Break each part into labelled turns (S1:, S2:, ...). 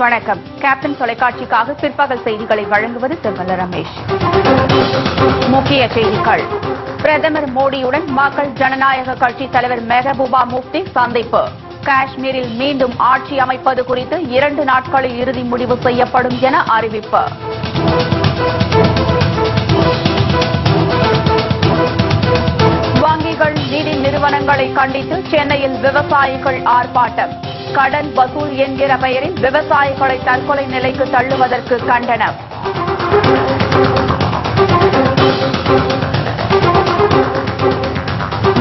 S1: வணக்கம். கேப்டன் தொலைக்காட்சிக்காக பிற்பகல் செய்திகளை வழங்குவது திருமல ரமேஷ். முக்கிய செய்திகள். பிரதமர் மோடியுடன் மக்கள் ஜனநாயக கட்சி தலைவர் மெஹபூபா முஃப்தி சந்திப்பு. காஷ்மீரில் மீண்டும் ஆட்சி அமைப்பது குறித்து 2 நாட்களில் இறுதி முடிவு செய்யப்படும் என அறிவிப்பு. வங்கிகள் நிதி நிறுவனங்களை கண்டித்து சென்னையில் விவசாயிகள் ஆர்ப்பாட்டம். கடன் வசூல் என்கிற பெயரில் விவசாயிகளை தற்கொலை நிலைக்கு தள்ளுவதற்கு கண்டனம்.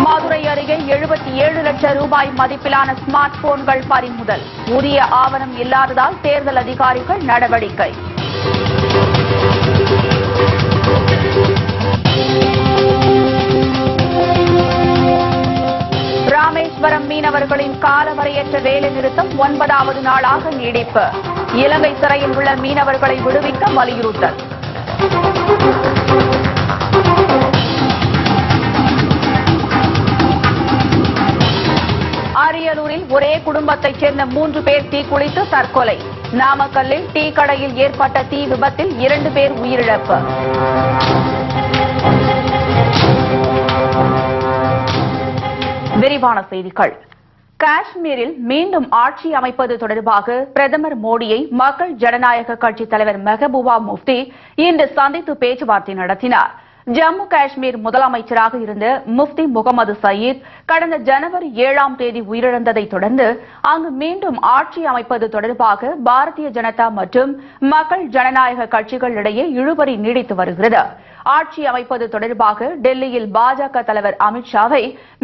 S1: மதுரை அருகே 77 லட்சம் ரூபாய் மதிப்பிலான ஸ்மார்ட் போன்கள் பறிமுதல். உரிய ஆவணம் இல்லாததால் தேர்தல் அதிகாரிகள் நடவடிக்கை. ராமேஸ்வரம் மீனவர்களின் காலவரையற்ற வேலை நிறுத்தம் 9வது நாளாக நீடிப்பு. இலங்கை சிறையில் உள்ள மீனவர்களை விடுவிக்க வலியுறுத்தல். அரியலூரில் ஒரே குடும்பத்தைச் சேர்ந்த 3 பேர் தீக்குளித்து தற்கொலை. நாமக்கல்லில் டீ கடையில் ஏற்பட்ட தீ விபத்தில் 2 பேர் உயிரிழப்பு. விரிவான செய்திகள். காஷ்மீரில் மீண்டும் ஆட்சி அமைப்பது தொடர்பாக பிரதமர் மோடியை மக்கள் ஜனநாயக கட்சி தலைவர் மெஹபூபா முஃப்தி இன்று சந்தித்து பேச்சுவார்த்தை நடத்தினார். ஜம்மு காஷ்மீர் முதலமைச்சராக இருந்த முஃப்தி முகமது சயீத் கடந்த ஜனவரி 7ஆம் தேதி உயிரிழந்ததை தொடர்ந்து அங்கு மீண்டும் ஆட்சி அமைப்பது தொடர்பாக பாரதிய ஜனதா மற்றும் மக்கள் ஜனநாயக கட்சிகளிடையே இழுபறி நீடித்து வருகிறது. ஆட்சி அமைப்பது தொடர்பாக டெல்லியில் பாஜக தலைவர் அமித்ஷாவை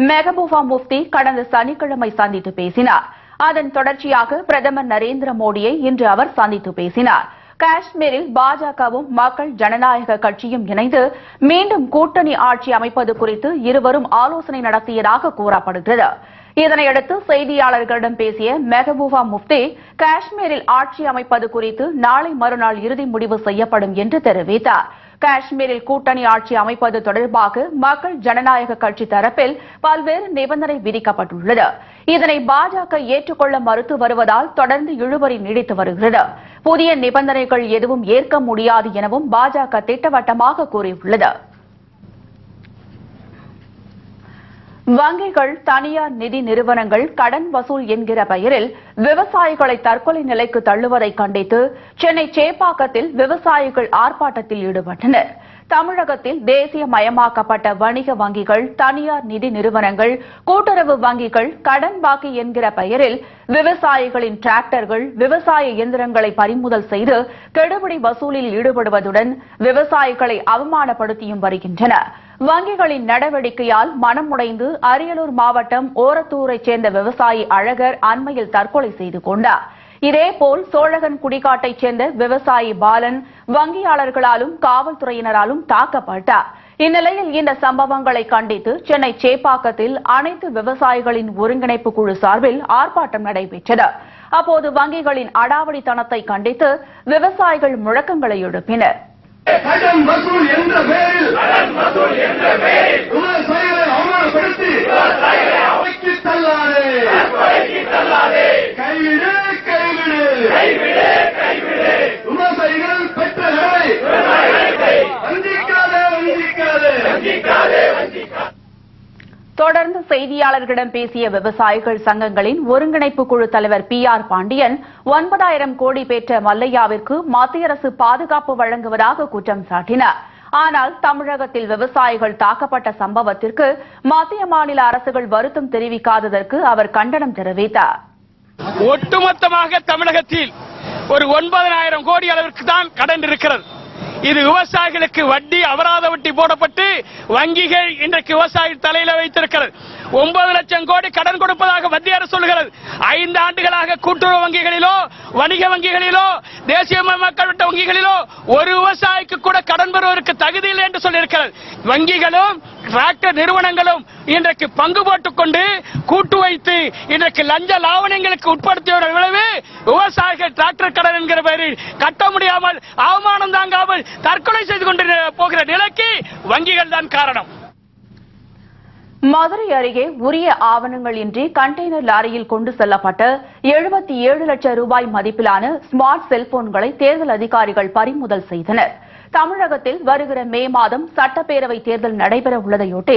S1: மெஹபூபா முஃப்தி கடந்த சனிக்கிழமை சந்தித்து பேசினார். அதன் தொடர்ச்சியாக பிரதமர் நரேந்திர மோடியை இன்று அவர் சந்தித்து பேசினார். காஷ்மீரில் பாஜகவும் மக்கள் ஜனநாயக கட்சியும் இணைந்து மீண்டும் கூட்டணி ஆட்சி அமைப்பது குறித்து இருவரும் ஆலோசனை நடத்தியதாக கூறப்படுகிறது. இதனையடுத்து செய்தியாளர்களிடம் பேசிய மெஹபூபா முஃப்தி காஷ்மீரில் ஆட்சி அமைப்பது குறித்து நாளை மறுநாள் இறுதி முடிவு செய்யப்படும் என்று தெரிவித்தார். காஷ்மீரில் கூட்டணி ஆட்சி அமைப்பது தொடர்பாக மக்கள் ஜனநாயக கட்சி தரப்பில் பல்வேறு நிபந்தனை விதிக்கப்பட்டுள்ளது. இதனை பாஜக ஏற்றுக்கொள்ள மறுத்து வருவதால் தொடர்ந்து இழுபறி நீடித்து வருகிறது. புதிய நிபந்தனைகள் எதுவும் ஏற்க முடியாது எனவும் பாஜக திட்டவட்டமாக கூறியுள்ளது. வங்கிகள், தனியார் நிதி நிறுவனங்கள் கடன் வசூல் என்கிற பெயரில் விவசாயிகளை தற்கொலை நிலைக்கு தள்ளுவதை கண்டித்து சென்னை சேப்பாக்கத்தில் விவசாயிகள் ஆர்ப்பாட்டத்தில் ஈடுபட்டனர். தமிழகத்தில் தேசியமயமாக்கப்பட்ட வணிக வங்கிகள், தனியார் நிதி நிறுவனங்கள், கூட்டுறவு வங்கிகள் கடன் பாக்கி என்கிற பெயரில் விவசாயிகளின் டிராக்டர்கள், விவசாய இயந்திரங்களை பறிமுதல் செய்து கெடுபிடி வசூலில் ஈடுபடுவதுடன் விவசாயிகளை அவமானப்படுத்தியும் வருகின்றன. வங்கிகளின் நடவடிக்கையால் மனமுடைந்து அரியலூர் மாவட்டம் ஓரத்தூரைச் சேர்ந்த விவசாயி அழகர் அண்மையில் தற்கொலை செய்து கொண்டார். இதேபோல் சோழகன் குடிக்காட்டைச் சேர்ந்த விவசாயி பாலன் வங்கியாளர்களாலும் காவல்துறையினராலும் தாக்கப்பட்டார். இந்நிலையில் இந்த சம்பவங்களை கண்டித்து சென்னை சேப்பாக்கத்தில் அனைத்து விவசாயிகளின் ஒருங்கிணைப்பு குழு சார்பில் ஆர்ப்பாட்டம் நடைபெற்றது. அப்போது வங்கிகளின் அடாவடித்தனத்தை கண்டித்து விவசாயிகள் முழக்கங்களை எழுப்பினர்.
S2: கடன் வசூல் என்ற பெயரில் விவசாயிகளை அவமானப்படுத்தி தள்ளாதே, கைவிடு விவசாயிகள் பெற்ற
S1: தொடர்ந்து செய்தியாளர்களிடம் பேசிய விவசாயிகள் சங்கங்களின் ஒருங்கிணைப்பு குழு தலைவர் PR பாண்டியன் 9,000 கோடி பெற்ற மல்லையாவிற்கு மத்திய அரசு பாதுகாப்பு வழங்குவதாக குற்றம் சாட்டினார். ஆனால் தமிழகத்தில் விவசாயிகள் தாக்கப்பட்ட சம்பவத்திற்கு மத்திய மாநில அரசுகள் வருத்தம் தெரிவிக்காததற்கு அவர் கண்டனம் தெரிவித்தார்.
S3: ஒட்டுமொத்தமாக தமிழகத்தில் ஒரு 9,000 கோடி அளவிற்கு தான் கடன் இருக்கிறது. இது விவசாயிகளுக்கு வட்டி, அபராத வட்டி போடப்பட்டு வங்கிகள் இன்றைக்கு விவசாயி தலையில வைத்திருக்கிறது. 9 லட்சம் கோடி கடன் கொடுப்பதாக மத்திய அரசு சொல்கிறது. 5 ஆண்டுகளாக கூட்டுறவு வங்கிகளிலோ வணிக வங்கிகளிலோ தேசியமயமாக்கப்பட்ட வங்கிகளிலோ ஒரு விவசாயிக்கு கூட கடன் பெறுவதற்கு தகுதி இல்லை என்று சொல்லியிருக்கிறது. வங்கிகளும் டிராக்டர் நிறுவனங்களும் இன்றைக்கு பங்கு போட்டுக் கொண்டு கூட்டு வைத்து இன்றைக்கு லஞ்ச லாவணங்களுக்கு உட்படுத்திய விளைவு விவசாயிகள் டிராக்டர் கடன் என்கிற பெயரில் கட்ட முடியாமல் அவமானம் தாங்காமல் தற்கொலை செய்து கொண்டு போகிற நிலைக்கு வங்கிகள் தான் காரணம்.
S1: மதுரை அருகே உரிய ஆவணங்கள் இன்றி கண்டெய்னர் லாரியில் கொண்டு செல்லப்பட்ட 77 லட்சம் ரூபாய் மதிப்பிலான ஸ்மார்ட் செல்போன்களை தேர்தல் அதிகாரிகள் பறிமுதல் செய்தனர். தமிழகத்தில் வருகிற மே மாதம் சட்டப்பேரவை தேர்தல் நடைபெற உள்ளதையொட்டி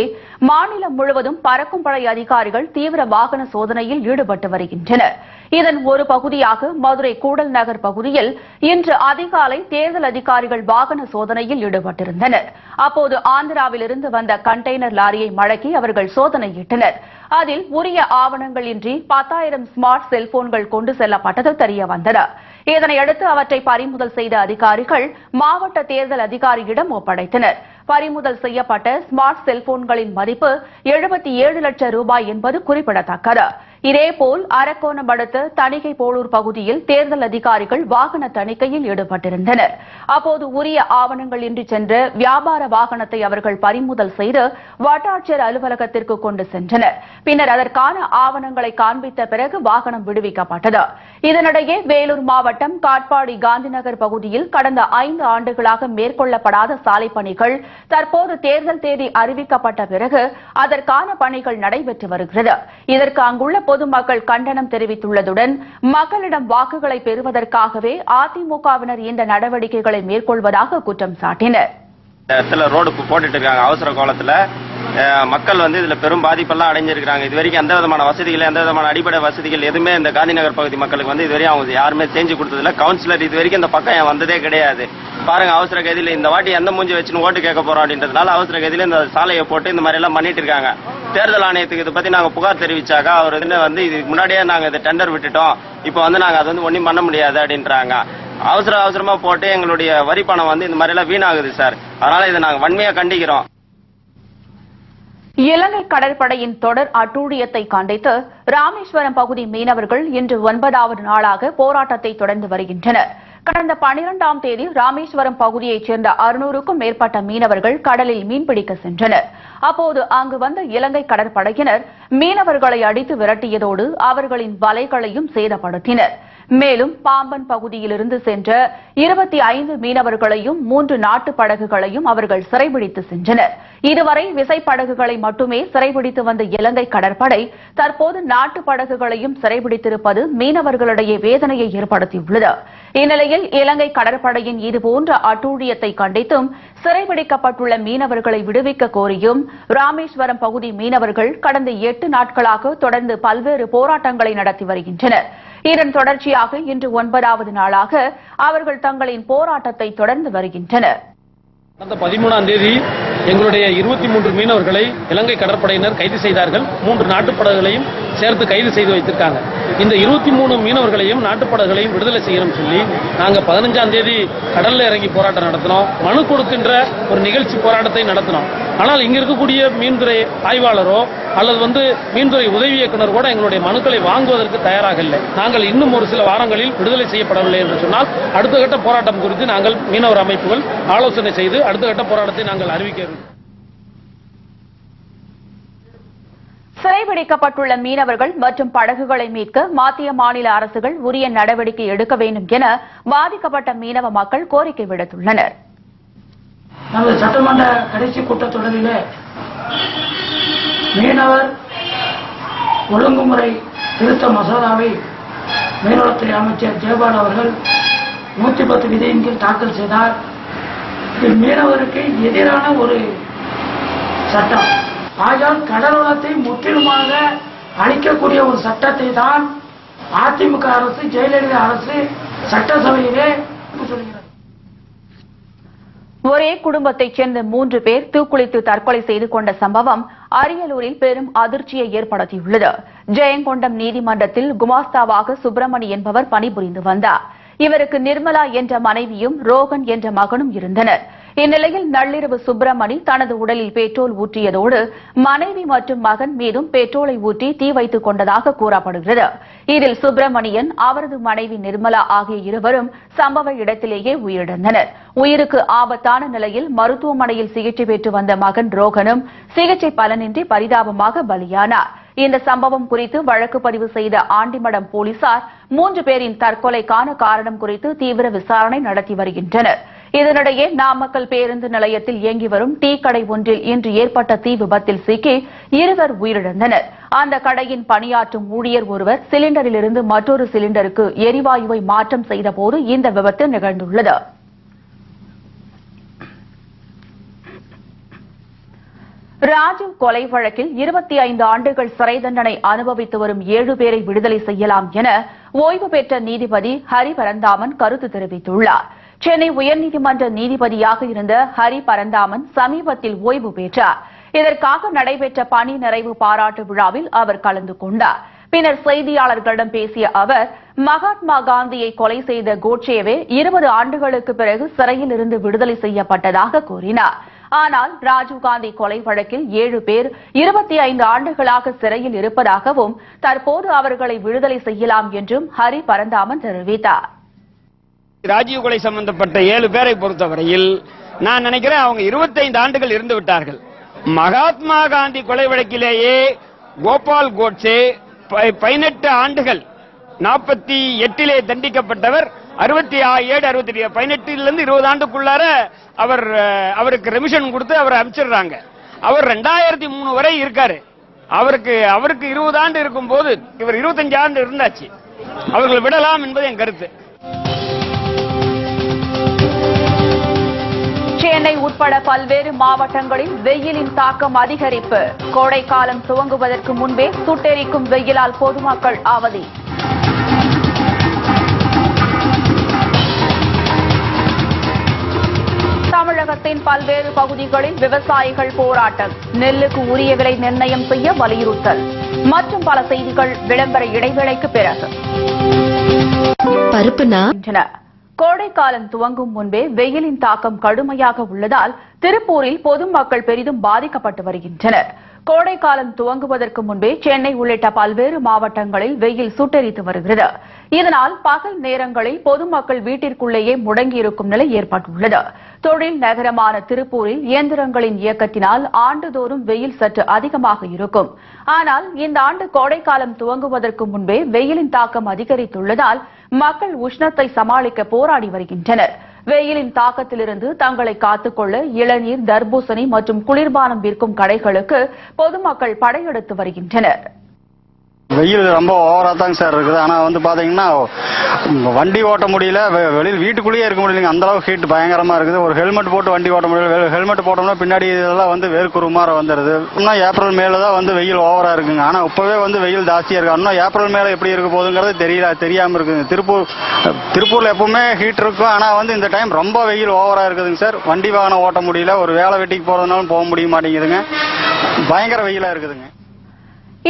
S1: மாநிலம் முழுவதும் பறக்கும் படை அதிகாரிகள் தீவிர வாகன சோதனையில் ஈடுபட்டு வருகின்றனர். இதன் ஒரு பகுதியாக மதுரை கூடல் நகர் பகுதியில் இன்று அதிகாலை தேர்தல் அதிகாரிகள் வாகன சோதனையில் ஈடுபட்டிருந்தனர். அப்போது ஆந்திராவிலிருந்து வந்த கண்டெய்னர் லாரியை மடக்கி அவர்கள் சோதனையிட்டனர். அதில் உரிய ஆவணங்கள் இன்றி 10,000 ஸ்மார்ட் செல்போன்கள் கொண்டு செல்லப்பட்டது தெரியவந்தது. இதனையடுத்து அவற்றை பறிமுதல் செய்த அதிகாரிகள் மாவட்ட தேர்தல் அதிகாரியிடம் ஒப்படைத்தனர். பறிமுதல் செய்யப்பட்ட ஸ்மார்ட் செல்போன்களின் மதிப்பு 77 லட்சம் ரூபாய் என்பது குறிப்பிடத்தக்கது. இதேபோல் அரக்கோணம் அடுத்த தணிகை போலூர் பகுதியில் தேர்தல் அதிகாரிகள் வாகன தணிக்கையில் ஈடுபட்டிருந்தனர். அப்போது உரிய ஆவணங்கள் இன்றி சென்ற வியாபார வாகனத்தை அவர்கள் பறிமுதல் செய்து வட்டாட்சியர் அலுவலகத்திற்கு கொண்டு சென்றனர். பின்னர் அதற்கான ஆவணங்களை காண்பித்த பிறகு வாகனம் விடுவிக்கப்பட்டது. இதனிடையே வேலூர் மாவட்டம் காட்பாடி காந்திநகர் பகுதியில் கடந்த 5 ஆண்டுகளாக மேற்கொள்ளப்படாத சாலை பணிகள் தற்போது தேர்தல் தேதி அறிவிக்கப்பட்ட பிறகு அதற்கான பணிகள் நடைபெற்று வருகிறது. இதற்கு அங்குள்ள பொதுமக்கள் கண்டனம் தெரிவித்துள்ளதுடன் மக்களிடம் வாக்குகளை பெறுவதற்காகவே அதிமுகவினர் இந்த நடவடிக்கைகளை மேற்கொள்வதாக குற்றம் சாட்டினர்.
S4: ரோடு போட்டுட்டு இருக்காங்க அவசர காலத்துல. மக்கள் இதுல பெரும் பாதிப்பெல்லாம் அடைஞ்சிருக்காங்க. இது வரைக்கும் எந்த விதமான வசதிகள், எந்த விதமான அடிப்படை வசதிகள் எதுவுமே இந்த காந்திநகர் பகுதி மக்களுக்கு இதுவரையும் அவங்க யாருமே செஞ்சு கொடுத்ததில்ல. கவுன்சிலர் இது வரைக்கும் இந்த பக்கம் வந்ததே கிடையாது. பாருங்க, அவசர கதியில இந்த வாட்டி எந்த மூஞ்சி வச்சுன்னு ஓட்டு கேட்க போறோம் அப்படின்றதுனால அவசர கதியில இந்த சாலையை போட்டு இந்த மாதிரி எல்லாம் பண்ணிட்டு இருக்காங்க. தேர்தல் ஆணையத்துக்கு இதை பத்தி நாங்க புகார் தெரிவிச்சாக்கா அவர் இதுக்கு முன்னாடியே நாங்க இதை டெண்டர் விட்டுட்டோம், இப்ப நாங்க அதை ஒன்னும் பண்ண முடியாது அப்படின்றாங்க. அவசரமா போட்டு எங்களுடைய வரி பணம் இந்த மாதிரி எல்லாம் வீணாகுது சார். அதனால இதை நாங்க வன்மையா கண்டிக்கிறோம்.
S1: இலங்கை கடற்படையின் தொடர் அட்டூழியத்தை கண்டித்து ராமேஸ்வரம் பகுதி மீனவர்கள் இன்று 9வது நாளாக போராட்டத்தை தொடர்ந்து வருகின்றனர். கடந்த 12ஆம் தேதி ராமேஸ்வரம் பகுதியைச் சேர்ந்த 600க்கும் மேற்பட்ட மீனவர்கள் கடலில் மீன்பிடிக்க சென்றனர். அப்போது அங்கு வந்த இலங்கை கடற்படையினர் மீனவர்களை அடித்து விரட்டியதோடு அவர்களின் வலைகளையும் சேதப்படுத்தினர். மேலும் பாம்பன் பகுதியிலிருந்து சென்ற 25 மீனவர்களையும் 3 நாட்டு படகுகளையும் அவர்கள் சிறைபிடித்து சென்றனர். இதுவரை விசைப்படகுகளை மட்டுமே சிறைபிடித்து வந்த இலங்கை கடற்படை தற்போது நாட்டு படகுகளையும் சிறைபிடித்திருப்பது மீனவர்களிடையே வேதனையை ஏற்படுத்தியுள்ளது. இந்நிலையில் இலங்கை கடற்படையின் இதுபோன்ற அட்டூழியத்தை கண்டித்தும் சிறைபிடிக்கப்பட்டுள்ள மீனவர்களை விடுவிக்க கோரியும் ராமேஸ்வரம் பகுதி மீனவர்கள் கடந்த 8 நாட்களாக தொடர்ந்து பல்வேறு போராட்டங்களை நடத்தி வருகின்றனர். இதன் தொடர்ச்சியாக இன்று 9வது நாளாக அவர்கள் தங்களின் போராட்டத்தை தொடர்ந்து வருகின்றனர்.
S5: கடந்த 13ஆம் தேதி எங்களுடைய 23 மீனவர்களை இலங்கை கடற்படையினர் கைது செய்தார்கள். 3 நாட்டுப்படகுகளையும் சேர்த்து கைது செய்து வைத்திருக்காங்க. இந்த 23 மீனவர்களையும் நாட்டுப்படகுகளையும் விடுதலை செய்யணும் சொல்லி நாங்க 15ஆம் தேதி கடல்ல இறங்கி போராட்டம் நடத்தினோம். மனு கொடுக்கின்ற ஒரு நிகழ்ச்சி போராட்டத்தை நடத்தினோம். ஆனால் இங்க இருக்கக்கூடிய மீன்துறை ஆய்வாளரோ அல்லது மீன்துறை உதவி இயக்குனர் கூட எங்களுடைய மனுக்களை வாங்குவதற்கு தயாராக இல்லை. நாங்கள் இன்னும் ஒரு சில வாரங்களில் விடுதலை செய்யப்படவில்லை என்று சொன்னால் அடுத்த கட்ட போராட்டம் குறித்து நாங்கள் மீனவர் அமைப்புகள் ஆலோசனை செய்து அடுத்த கட்ட போராட்டத்தை நாங்கள் அறிவிக்கிறோம்.
S1: சிறைபிடிக்கப்பட்டுள்ள மீனவர்கள் மற்றும் படகுகளை மீட்க மத்திய மாநில அரசுகள் உரிய நடவடிக்கை எடுக்க வேண்டும் என பாதிக்கப்பட்ட மீனவ மக்கள் கோரிக்கை விடுத்துள்ளனர்.
S6: நமது சட்டமன்ற கடைசி கூட்டத்தொடரிலே மீனவர் ஒழுங்குமுறை திருத்த மசோதாவை மீனவத்துறை அமைச்சர் ஜெயபால் அவர்கள் 110 விதியின் கீழ் தாக்கல் செய்தார். இது மீனவருக்கு எதிரான ஒரு சட்டம். ஆகையால் கடல் வளத்தை முற்றிலுமாக அழிக்கக்கூடிய ஒரு சட்டத்தை தான் அதிமுக அரசு, ஜெயலலிதா அரசு சட்டசபையிலே சொல்கிறது.
S1: ஒரே குடும்பத்தைச் சேர்ந்த 3 பேர் தூக்குளித்து தற்கொலை செய்து கொண்ட சம்பவம் அரியலூரில் பெரும் அதிர்ச்சியை ஏற்படுத்தியுள்ளது. ஜெயங்கொண்டம் நீதிமன்றத்தில் குமாஸ்தாவாக சுப்பிரமணி என்பவர் பணிபுரிந்து வந்தார். இவருக்கு நிர்மலா என்ற மனைவியும் ரோகன் என்ற மகனும் இருந்தனர். இந்நிலையில் நள்ளிரவு சுப்பிரமணி தனது உடலில் பெட்ரோல் ஊற்றியதோடு மனைவி மற்றும் மகன் மீதும் பெட்ரோலை ஊற்றி தீ வைத்துக் கொண்டதாக கூறப்படுகிறது. இதில் சுப்பிரமணியன், அவரது மனைவி நிர்மலா ஆகிய இருவரும் சம்பவ இடத்திலேயே உயிரிழந்தனர். உயிருக்கு ஆபத்தான நிலையில் மருத்துவமனையில் சிகிச்சை பெற்று வந்த மகன் ரோகனும் சிகிச்சை பலனின்றி பரிதாபமாக பலியானார். இந்த சம்பவம் குறித்து வழக்கு பதிவு செய்த ஆண்டிமடம் போலீசார் 3 பேரின் தற்கொலைக்கான காரணம் குறித்து தீவிர விசாரணை நடத்தி வருகின்றனர். இதனிடையே நாமக்கல் பேருந்து நிலையத்தில் இயங்கி வரும் டீ கடை ஒன்றில் இன்று ஏற்பட்ட தீ விபத்தில் சிக்கி 2 உயிரிழந்தனர். அந்த கடையின் பணியாற்றும் ஊழியர் ஒருவர் சிலிண்டரிலிருந்து மற்றொரு சிலிண்டருக்கு எரிவாயுவை மாற்றம் செய்தபோது இந்த விபத்து நிகழ்ந்துள்ளது. ராஜீவ் கொலை வழக்கில் 25 ஆண்டுகள் சிறை தண்டனை அனுபவித்து வரும் 7 பேரை விடுதலை செய்யலாம் என ஓய்வு பெற்ற நீதிபதி ஹரி பரந்தாமன் கருத்து தெரிவித்துள்ளார். சென்னை உயர்நீதிமன்ற நீதிபதியாக இருந்த ஹரி பரந்தாமன் சமீபத்தில் ஓய்வு பெற்றார். இதற்காக நடைபெற்ற பணி நிறைவு பாராட்டு விழாவில் அவர் கலந்து கொண்டார். பின்னர் செய்தியாளர்களிடம் பேசிய அவர், மகாத்மா காந்தியை கொலை செய்த கோட்சேவே 20 ஆண்டுகளுக்கு பிறகு சிறையில் இருந்து விடுதலை செய்யப்பட்டதாக கூறினார். ஆனால் ராஜீவ்காந்தி கொலை வழக்கில் 7 பேர் 25 ஆண்டுகளாக சிறையில் இருப்பதாகவும் தற்போது அவர்களை விடுதலை செய்யலாம் என்றும் ஹரி பரந்தாமன் தெரிவித்தார்.
S3: ராஜீவ் கொலை சம்பந்தப்பட்ட 7 பேரை பொறுத்தவரையில் நான் நினைக்கிறேன் அவங்க 25 ஆண்டுகள் இருந்து விட்டார்கள். மகாத்மா காந்தி கொலை வழக்கிலேயே கோபால் கோட்சே 18 ஆண்டுகள் 48 தண்டிக்கப்பட்டவர். 18 20 ஆண்டுக்குள்ளார அவருக்கு ரெமிஷன் கொடுத்து அவரை அனுப்பிச்சிடுறாங்க. அவர் 2003 வரை இருக்காரு. அவருக்கு 20 ஆண்டு இருக்கும் போது இவர் 25 ஆண்டு இருந்தாச்சு. அவர்கள் விடலாம் என்பது என் கருத்து.
S1: சென்னை உட்பட பல்வேறு மாவட்டங்களில் வெயிலின் தாக்கம் அதிகரிப்பு. கோடைக்காலம் துவங்குவதற்கு முன்பே சுட்டெரிக்கும் வெயிலால் பொதுமக்கள் அவதி. தமிழகத்தின் பல்வேறு பகுதிகளில் விவசாயிகள் போராட்டம். நெல்லுக்கு உரிய விலை நிர்ணயம் செய்ய வலியுறுத்தல் மற்றும் பல செய்திகள் விளம்பர இடைவேளைக்கு பிறகு. கோடைக்காலம் துவங்கும் முன்பே வெயிலின் தாக்கம் கடுமையாக உள்ளதால் திருப்பூரில் பொதுமக்கள் பெரிதும் பாதிக்கப்பட்டு வருகின்றனர். கோடைக்காலம் துவங்குவதற்கு முன்பே சென்னை உள்ளிட்ட பல்வேறு மாவட்டங்களில் வெயில் சுட்டெரித்து வருகிறது. இதனால் பகல் நேரங்களில் பொதுமக்கள் வீட்டிற்குள்ளேயே முடங்கியிருக்கும் நிலை ஏற்பட்டுள்ளது. தொழில் நகரமான திருப்பூரில் இயந்திரங்களின் இயக்கத்தினால் ஆண்டுதோறும் வெயில் சற்று அதிகமாக இருக்கும். ஆனால் இந்த ஆண்டு கோடைக்காலம் துவங்குவதற்கு முன்பே வெயிலின் தாக்கம் அதிகரித்துள்ளதால் மக்கள் உஷ்ணத்தை சமாளிக்க போராடி வருகின்றனர். வெயிலின் தாக்கத்திலிருந்து தங்களை காத்துக்கொள்ள இளநீர், தர்பூசணி மற்றும் குளிர்பானம் விற்கும் கடைகளுக்கு பொதுமக்கள் படையெடுத்து வருகின்றனர்.
S7: வெயில் ரொம்ப ஓவரா தாங்க சார் இருக்குது. ஆனா பாத்தீங்கன்னா வண்டி ஓட்ட முடியல, வெளியில் வீட்டுக்குள்ளேயே இருக்க முடியல. அந்த அளவுக்கு ஹீட் பயங்கரமா இருக்குது. ஒரு ஹெல்மெட் போட்டு வண்டி ஓட்ட முடியல. ஹெல்மெட் போட்டோம்னா பின்னாடி இதெல்லாம் வேர்க்குருமாற வந்துருது. இன்னும் ஏப்ரல் மேல தான் வெயில் ஓவரா இருக்குங்க. ஆனா இப்பவே வெயில் ஜாஸ்தியா இருக்கு. இன்னும் ஏப்ரல் மேல எப்படி இருக்க போகுதுங்கிறது தெரியாம இருக்குங்க. திருப்பூர்ல எப்பவுமே ஹீட் இருக்கும். ஆனா இந்த டைம் ரொம்ப வெயில் ஓவரா இருக்குதுங்க சார். வண்டி வாகனம் ஓட்ட முடியல. ஒரு வேலை வெட்டிக்கு போறதுனாலும் போக முடிய மாட்டேங்குதுங்க. பயங்கர வெயிலா இருக்குதுங்க.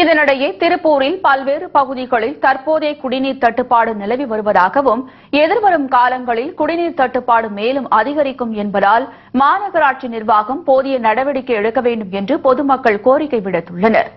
S1: இதனிடையே திருப்பூரில் பல்வேறு பகுதிகளில் தற்போதைய குடிநீர் தட்டுப்பாடு நிலவி வருவதாகவும் எதிர்வரும் காலங்களில் குடிநீர் தட்டுப்பாடு மேலும் அதிகரிக்கும் என்பதால் மாநகராட்சி நிர்வாகம் போதிய நடவடிக்கை எடுக்க வேண்டும் என்று பொதுமக்கள் கோரிக்கை விடுத்துள்ளனர்.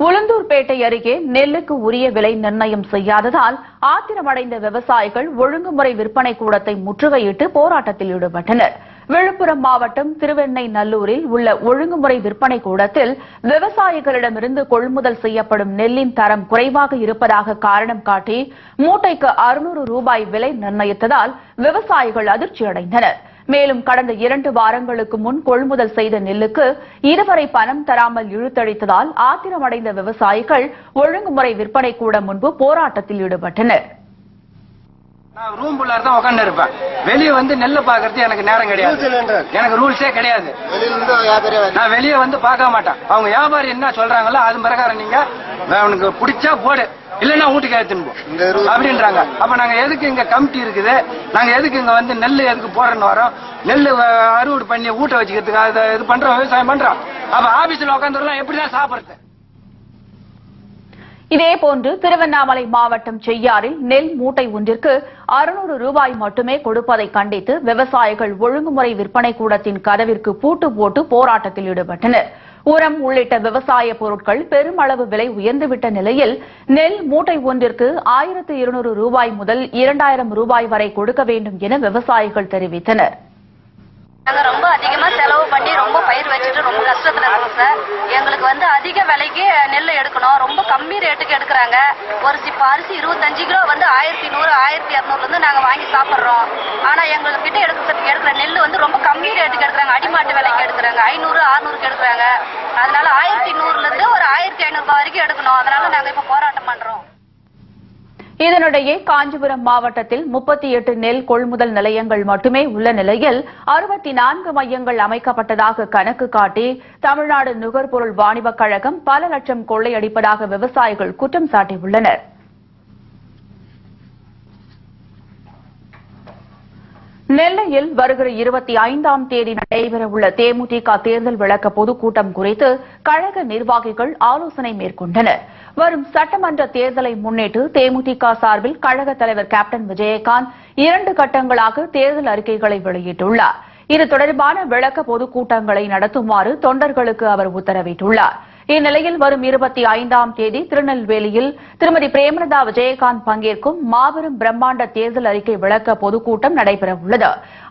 S1: உளுந்தூர்பேட்டை அருகே நெல்லுக்கு உரிய விலை நிர்ணயம் செய்யாததால் ஆத்திரமடைந்த விவசாயிகள் ஒழுங்குமுறை விற்பனை கூடத்தை முற்றுகையிட்டு போராட்டத்தில் ஈடுபட்டனர். விழுப்புரம் மாவட்டம் திருவெண்ணெய்நல்லூரில் உள்ள ஒழுங்குமுறை விற்பனை கூடத்தில் விவசாயிகளிடமிருந்து கொள்முதல் செய்யப்படும் நெல்லின் தரம் குறைவாக இருப்பதாக காரணம் காட்டி மூட்டைக்கு 600 ரூபாய் விலை நிர்ணயித்ததால் விவசாயிகள் அதிர்ச்சியடைந்தனர். மேலும் கடந்த 2 வாரங்களுக்கு முன் கொள்முதல் செய்த நெல்லுக்கு இதுவரை பணம் தராமல் இழுத்தடித்ததால் ஆத்திரமடைந்த விவசாயிகள் ஒழுங்குமுறை விற்பனை கூடம் முன்பு போராட்டத்தில் ஈடுபட்டனர்.
S8: நான் ரூம்குள்ளார தான் உட்கார்ந்து இருப்பேன். வெளியே நெல்லை பாக்குறது எனக்கு நேரம் கிடையாது. எனக்கு ரூல்ஸே கிடையாது. நான் வெளியே பார்க்க மாட்டேன். அவங்க வியாபாரி என்ன சொல்றாங்களோ அது பிரகாரம் நீங்க உனக்கு பிடிச்சா போடு, இல்லன்னா வீட்டுக்கு எடுத்துன்னு போ அப்படின்றாங்க. அப்ப நாங்க எதுக்கு இங்க கமிட்டி இருக்குது? நாங்க எதுக்கு இங்க நெல் எதுக்கு போறேன்னு வரோம்? நெல் அறுவடை பண்ணி ஊட்ட வச்சுக்கிறதுக்கு அதை இது பண்றோம், விவசாயம் பண்றோம். அப்ப ஆபீஸ்ல உட்காந்துலாம் எப்படிதான் சாப்பிடுறது?
S1: இதேபோன்று திருவண்ணாமலை மாவட்டம் செய்யாறில் நெல் மூட்டை ஒன்றிற்கு 600 ரூபாய் மட்டுமே கொடுப்பதை கண்டித்து விவசாயிகள் ஒழுங்குமுறை விற்பனை கூடத்தின் கதவிற்கு பூட்டு போட்டு போராட்டத்தில் ஈடுபட்டனர். உரம் உள்ளிட்ட விவசாய பொருட்கள் பெருமளவு விலை உயர்ந்துவிட்ட நிலையில் நெல் மூட்டை ஒன்றிற்கு 1200 ரூபாய் முதல் 2000 ரூபாய் வரை கொடுக்க வேண்டும் என விவசாயிகள் தெரிவித்தனர்.
S9: நாங்க ரொம்ப அதிகமா செலவு பண்ணி ரொம்ப பயிர் வச்சுட்டு ரொம்ப கஷ்டத்துல இருக்கோம் சார். எங்களுக்கு அதிக விலைக்கு நெல் எடுக்கணும், ரொம்ப கம்மி ரேட்டுக்கு எடுக்கிறாங்க. ஒரு சிப்ப அரிசி 25 கிலோ 1100 1200 நாங்க வாங்கி சாப்பிடுறோம். ஆனா எங்ககிட்ட எடுக்கிற நெல் ரொம்ப கம்மி ரேட்டுக்கு எடுக்கிறாங்க, அடிமாட்டு விலைக்கு எடுக்கிறாங்க, 500 600க்கு எடுக்கிறாங்க. அதனால 1100 இருந்து ஒரு 1500 ரூபாய் வரைக்கும் எடுக்கணும். அதனால நாங்க இப்ப போராட்டம் பண்றோம்.
S1: இதனிடையே காஞ்சிபுரம் மாவட்டத்தில் 38 நெல் கொள்முதல் நிலையங்கள் மட்டுமே உள்ள நிலையில் 64 மையங்கள் அமைக்கப்பட்டதாக கணக்கு காட்டி தமிழ்நாடு நுகர்பொருள் வாணிபக் கழகம் பல லட்சம் கொள்ளையடிப்பதாக விவசாயிகள் குற்றம் சாட்டியுள்ளனர். நெல்லையில் வருகிற 25ஆம் தேதி நடைபெறவுள்ள தேமுதிக தேர்தல் விளக்க பொதுக்கூட்டம் குறித்து கழக நிர்வாகிகள் ஆலோசனை மேற்கொண்டனர். வரும் சட்டமன்ற தேர்தலை முன்னிட்டு தேமுதிக சார்பில் கழக தலைவர் கேப்டன் விஜயகாந்த் 2 கட்டங்களாக தேர்தல் அறிக்கைகளை வெளியிட்டுள்ளார். இது தொடர்பான விளக்க பொதுக்கூட்டங்களை நடத்துமாறு தொண்டர்களுக்கு அவர் உத்தரவிட்டுள்ளார். இந்நிலையில் வரும் 25ஆம் தேதி திருநெல்வேலியில் திருமதி பிரேமலதா விஜயகாந்த் பங்கேற்கும் மாபெரும் பிரம்மாண்ட தேர்தல் அறிக்கை விளக்க பொதுக்கூட்டம் நடைபெறவுள்ளது.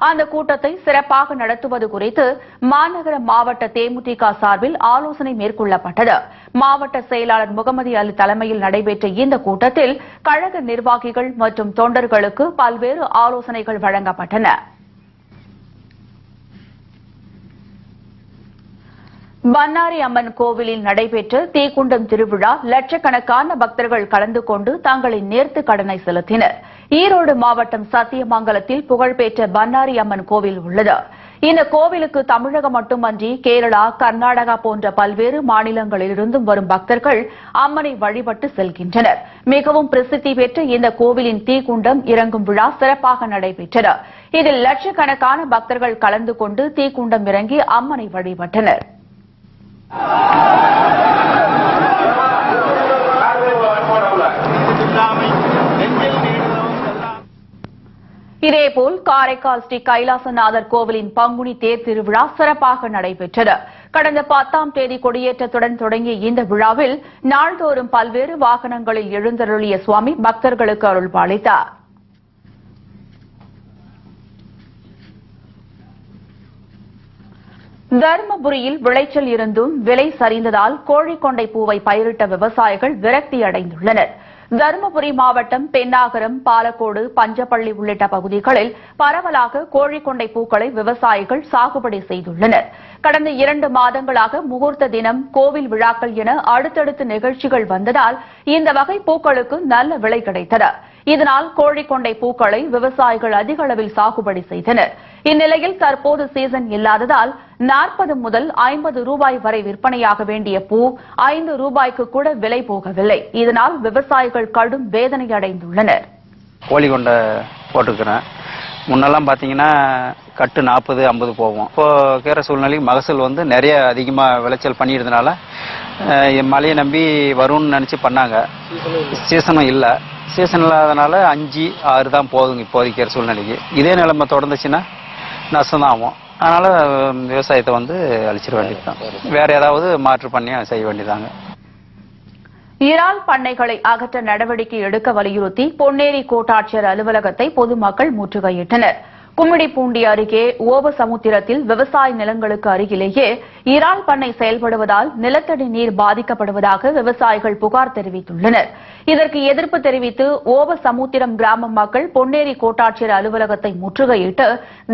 S1: அந்த கூட்டத்தை சிறப்பாக நடத்துவது குறித்து மாநகர மாவட்ட தேமுதிக சார்பில் ஆலோசனை மேற்கொள்ளப்பட்டது. மாவட்ட செயலாளர் முகமது அலி தலைமையில் நடைபெற்ற இந்த கூட்டத்தில் கழக நிர்வாகிகள் மற்றும் தொண்டர்களுக்கு பல்வேறு ஆலோசனைகள் வழங்கப்பட்டன. பன்னாரி அம்மன் கோவிலில் நடைபெற்ற தீக்குண்டம் திருவிழா லட்சக்கணக்கான பக்தர்கள் கலந்து கொண்டு தங்களின் நேர்த்திக் கடனை செலுத்தினர். ஈரோடு மாவட்டம் சத்தியமங்கலத்தில் புகழ்பெற்ற பன்னாரி அம்மன் கோவில் உள்ளது. இந்த கோவிலுக்கு தமிழகம் மட்டுமன்றி கேரளா, கர்நாடகா போன்ற பல்வேறு மாநிலங்களிலிருந்தும் வரும் பக்தர்கள் அம்மனை வழிபட்டு செல்கின்றனர். மிகவும் பிரசித்தி பெற்ற இந்த கோவிலின் தீக்குண்டம் இறங்கும் விழா சிறப்பாக நடைபெற்றது. இதில் லட்சக்கணக்கான பக்தர்கள் கலந்து கொண்டு தீக்குண்டம் இறங்கி அம்மனை வழிபட்டனர். இதேபோல் காரைக்கால் ஸ்ரீ கைலாசநாதர் கோவிலின் பங்குனி தேர் திருவிழா சிறப்பாக நடைபெற்றது. கடந்த 10ஆம் தேதி கொடியேற்றத்துடன் தொடங்கிய இந்த விழாவில் நாள்தோறும் பல்வேறு வாகனங்களில் எழுந்தருளிய சுவாமி பக்தர்களுக்கு அருள்பாலித்தார். தருமபுரியில் விளைச்சல் இருந்தும் விலை சரிந்ததால் கோழிக்கொண்டை பூவை பயிரிட்ட விவசாயிகள் விரக்தி அடைந்துள்ளனர். தருமபுரி மாவட்டம் பென்னாகரம், பாலக்கோடு, பஞ்சப்பள்ளி உள்ளிட்ட பகுதிகளில் பரவலாக கோழிக்கொண்டை பூக்களை விவசாயிகள் சாகுபடி செய்துள்ளனர். கடந்த 2 மாதங்களாக முகூர்த்த தினம், கோவில் விழாக்கள் என அடுத்தடுத்து நிகழ்ச்சிகள் வந்ததால் இந்த வகை பூக்களுக்கு நல்ல விலை கிடைத்தது. இதனால் கோழிக்கொண்டை பூக்களை விவசாயிகள் அதிக அளவில் சாகுபடி செய்தனர். இந்நிலையில் தற்போது சீசன் இல்லாததால் 40 முதல் 50 ரூபாய் வரை விற்பனையாக வேண்டிய பூ 5 ரூபாய்க்கு கூட விலை போகவில்லை. இதனால் விவசாயிகள் கடும் வேதனை அடைந்துள்ளனர்.
S10: கோழிக்கொண்டை போட்டுக்கிறேன். முன்னெல்லாம் பார்த்தீங்கன்னா கட்டு 40-50 போவோம். இப்போ இருக்கிற சூழ்நிலைக்கு மகசூல் நிறைய அதிகமாக விளைச்சல் பண்ணியிருந்தனால மழையை நம்பி வரும்னு நினச்சி பண்ணாங்க. சீசனும் இல்லை. சீசன் இல்லாதனால 5-6 தான் போதுங்க இப்போதைக்கிற சூழ்நிலைக்கு. இதே நிலைமை தொடர்ந்துச்சுன்னா நஷ்டம் தான் ஆகும். அதனால விவசாயத்தை அழிச்சிட வேண்டியதுதான். வேற ஏதாவது மாற்று பண்ணி செய்ய வேண்டியதாங்க.
S1: இறால் பண்ணைகளை அகற்ற நடவடிக்கை எடுக்க வலியுறுத்தி பொன்னேரி கோட்டாட்சியர் அலுவலகத்தை பொதுமக்கள் முற்றுகையிட்டனர். கும்மிடிப்பூண்டி அருகே ஓபசமுத்திரத்தில் விவசாய நிலங்களுக்கு அருகிலேயே இறால் பண்ணை செயல்படுவதால் நிலத்தடி நீர் பாதிக்கப்படுவதாக விவசாயிகள் புகார் தெரிவித்துள்ளனர். இதற்கு எதிர்ப்பு தெரிவித்து ஓபசமுத்திரம் கிராம மக்கள் பொன்னேரி கோட்டாட்சியர் அலுவலகத்தை முற்றுகையிட்டு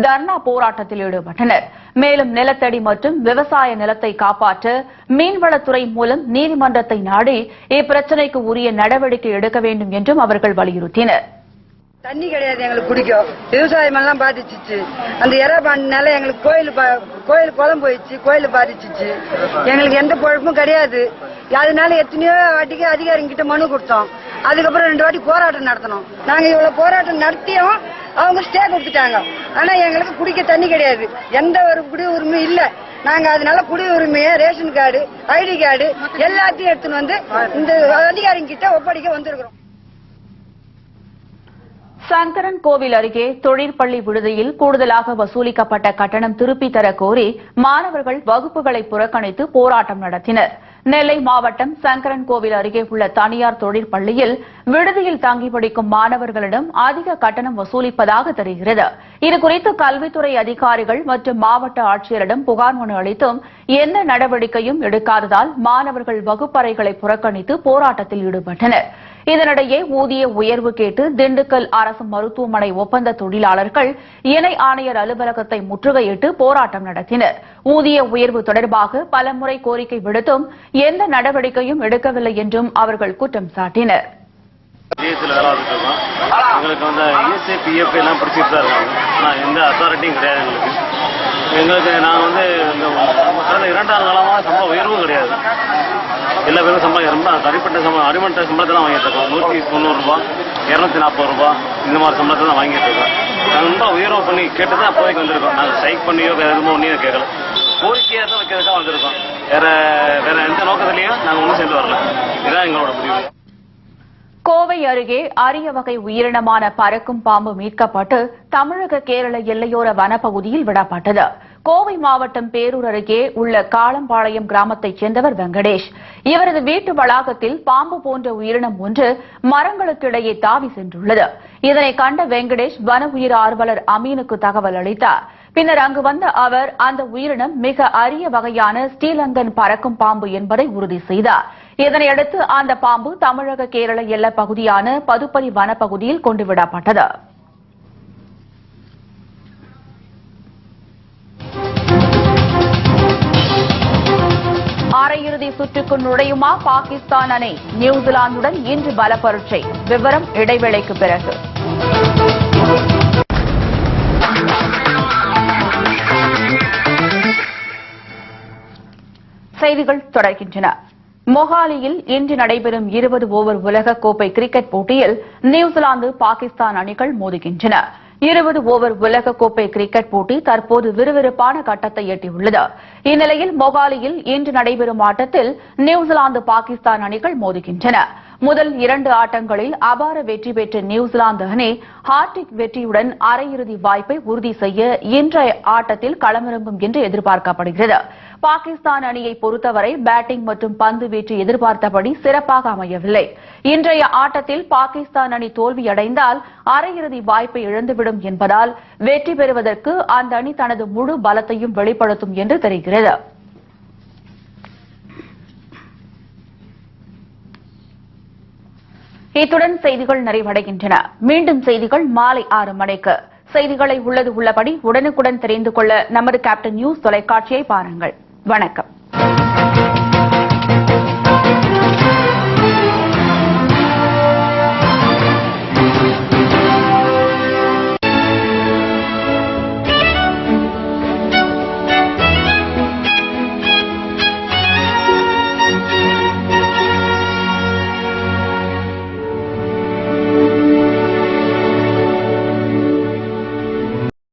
S1: தர்ணா போராட்டத்தில் ஈடுபட்டனர். மேலும் நிலத்தடி மற்றும் விவசாய நிலத்தை காப்பாற்ற மீன்வளத்துறை மூலம் நீதிமன்றத்தை நாடி இப்பிரச்சினைக்கு உரிய நடவடிக்கை எடுக்க வேண்டும் என்றும் அவர்கள் வலியுறுத்தினர்.
S11: தண்ணி கிடையாது, எங்களுக்கு பிடிக்கும். விவசாயம் எல்லாம் பாதிச்சிச்சு. அந்த இறப்பாண்டினால எங்களுக்கு கோயில் குளம் போயிடுச்சு, கோயில் பாதிச்சிச்சு. எங்களுக்கு எந்த பொழப்பும் கிடையாது. அதனால எத்தனையோ வாட்டிக்கு அதிகாரிகிட்ட மனு கொடுத்தோம். அதுக்கப்புறம் 2 வாட்டி போராட்டம் நடத்தணும். நாங்க இவ்வளவு போராட்டம் நடத்தியும் அவங்க ஸ்டே கொடுத்துட்டாங்க. ஆனா எங்களுக்கு குடிக்க தண்ணி கிடையாது, எந்த ஒரு குடி உரிமையும் இல்ல. நாங்க அதனால குடி உரிமையை, ரேஷன் கார்டு, ஐடி கார்டு எல்லாத்தையும் எடுத்துன்னு வந்து இந்த அதிகாரிங்க கிட்ட ஒப்படைக்க வந்திருக்கிறோம்.
S1: சங்கரன் கோவில் அருகே தொழிற்பள்ளி விடுதியில் கூடுதலாக வசூலிக்கப்பட்ட கட்டணம் திருப்பித் தர கோரி மாணவர்கள் வகுப்புகளை புறக்கணித்து போராட்டம் நடத்தினர். நெல்லை மாவட்டம் சங்கரன் கோவில் அருகே உள்ள தனியார் தொழிற்பள்ளியில் விடுதியில் தங்கி படிக்கும் மாணவர்களிடம் அதிக கட்டணம் வசூலிப்பதாக தெரிகிறது. இதுகுறித்து கல்வித்துறை அதிகாரிகள் மற்றும் மாவட்ட ஆட்சியரிடம் புகார் மனு அளித்தும் எந்த நடவடிக்கையும் எடுக்காததால் மாணவர்கள் வகுப்பறைகளை புறக்கணித்து போராட்டத்தில் ஈடுபட்டனர். இதனிடையே ஊதிய உயர்வு கேட்டு திண்டுக்கல் அரசு மருத்துவமனை ஒப்பந்த தொழிலாளர்கள் இணை ஆணையர் அலுவலகத்தை முற்றுகையிட்டு போராட்டம் நடத்தினர். ஊதிய உயர்வு தொடர்பாக பலமுறை கோரிக்கை விடுத்தும் எந்த நடவடிக்கையும் எடுக்கவில்லை என்றும் அவர்கள் குற்றம் சாட்டினர்.
S4: எங்களுக்கு வந்து இஎஸ்ஐ பிஎஃப் எல்லாம் பிடிச்சிட்டு தான் இருக்காங்க. ஆனால் எந்த அத்தாரிட்டியும் கிடையாது எங்களுக்கு. நாங்கள் வந்து இந்த கடந்த 2 ஆண்டு காலமாக சம்பளம் உயர்வும் கிடையாது. எல்லா பேரும் சம்பளம் ரொம்ப தனிப்பட்ட சம்பளம், அடிமட்ட சம்பளத்தை தான் வாங்கிட்டு இருக்கோம். 190 ரூபா, 240 ரூபா இந்த மாதிரி சம்பளத்தை தான் வாங்கிட்டு இருக்கோம். நாங்கள் ரொம்ப உயர்வு பண்ணி கேட்டு தான் அப்போதைக்கு வந்திருக்கோம். நாங்கள் ஸ்ட்ரைக் பண்ணியோ வேறு எதுவும் ஒன்றையும் கேட்கல, கோரிக்கையாக தான் வைக்கிறதுக்காக வந்திருக்கோம். வேற எந்த நோக்கத்திலையும் நாங்கள் ஒன்றும் சேர்ந்து வரல. இதுதான் எங்களோட முடிவு.
S1: கோவை அருகே அரிய வகை உயிரினமான பறக்கும் பாம்பு மீட்கப்பட்டு தமிழக கேரள எல்லையோர வனப்பகுதியில் விடப்பட்டது. கோவை மாவட்டம் பேரூர் அருகே உள்ள காளம்பாளையம் கிராமத்தைச் சேர்ந்தவர் வெங்கடேஷ். இவரது வீட்டு வளாகத்தில் பாம்பு போன்ற உயிரினம் ஒன்று மரங்களுக்கிடையே தாவி சென்றுள்ளது. இதனை கண்ட வெங்கடேஷ் வன உயிர் ஆர்வலர் அமீனுக்கு தகவல் அளித்தார். பின்னர் அங்கு வந்த அவர் அந்த உயிரினம் மிக அரிய வகையான ஸ்ரீலங்கன் பறக்கும் பாம்பு என்பதை உறுதி செய்தார். இதனையடுத்து அந்த பாம்பு தமிழக கேரள எல்லைப் பகுதியான பதுப்பரி வனப்பகுதியில் கொண்டுவிடப்பட்டது. அரையிறுதி சுற்றுக்கு நுழையுமா பாகிஸ்தான் அணி? நியூசிலாந்துடன் இன்று பல பரீட்சை. விவரம் இடைவேளைக்கு பிறகு. செய்திகள் தொடர்கின்றன. மொஹாலியில் இன்று நடைபெறும் 20 ஓவர் உலக கோப்பை கிரிக்கெட் போட்டியில் நியூசிலாந்து, பாகிஸ்தான் அணிகள் மோதுகின்றன. 20 ஓவர் உலக கோப்பை கிரிக்கெட் போட்டி தற்போது விறுவிறுப்பான கட்டத்தை எட்டியுள்ளது. இந்நிலையில் மொஹாலியில் இன்று நடைபெறும் ஆட்டத்தில் நியூசிலாந்து, பாகிஸ்தான் அணிகள் மோதுகின்றன. முதல் 2 ஆட்டங்களில் அபார வெற்றி பெற்ற நியூசிலாந்து அணி ஹார்ட்ரிக் வெற்றியுடன் அரையிறுதி வாய்ப்பை உறுதி செய்ய இன்றைய ஆட்டத்தில் களமிறங்கும் என்று எதிர்பார்க்கப்படுகிறது. பாகிஸ்தான் அணியை பொறுத்தவரை பேட்டிங் மற்றும் பந்து வீச்சு எதிர்பார்த்தபடி சிறப்பாக அமையவில்லை. இன்றைய ஆட்டத்தில் பாகிஸ்தான் அணி தோல்வியடைந்தால் அரையிறுதி வாய்ப்பை இழந்துவிடும் என்பதால் வெற்றி பெறுவதற்கு அந்த அணி தனது முழு பலத்தையும் வெளிப்படுத்தும் என்று தெரிகிறது. இத்துடன் செய்திகள் நிறைவடைகின்றன. மீண்டும் செய்திகள் மாலை 6 மணிக்கு. செய்திகளை உள்ளது உள்ளபடி உடனுக்குடன் தெரிந்து கொள்ள நமது கேப்டன் நியூஸ் தொலைக்காட்சியை பாருங்கள். வணக்கம்.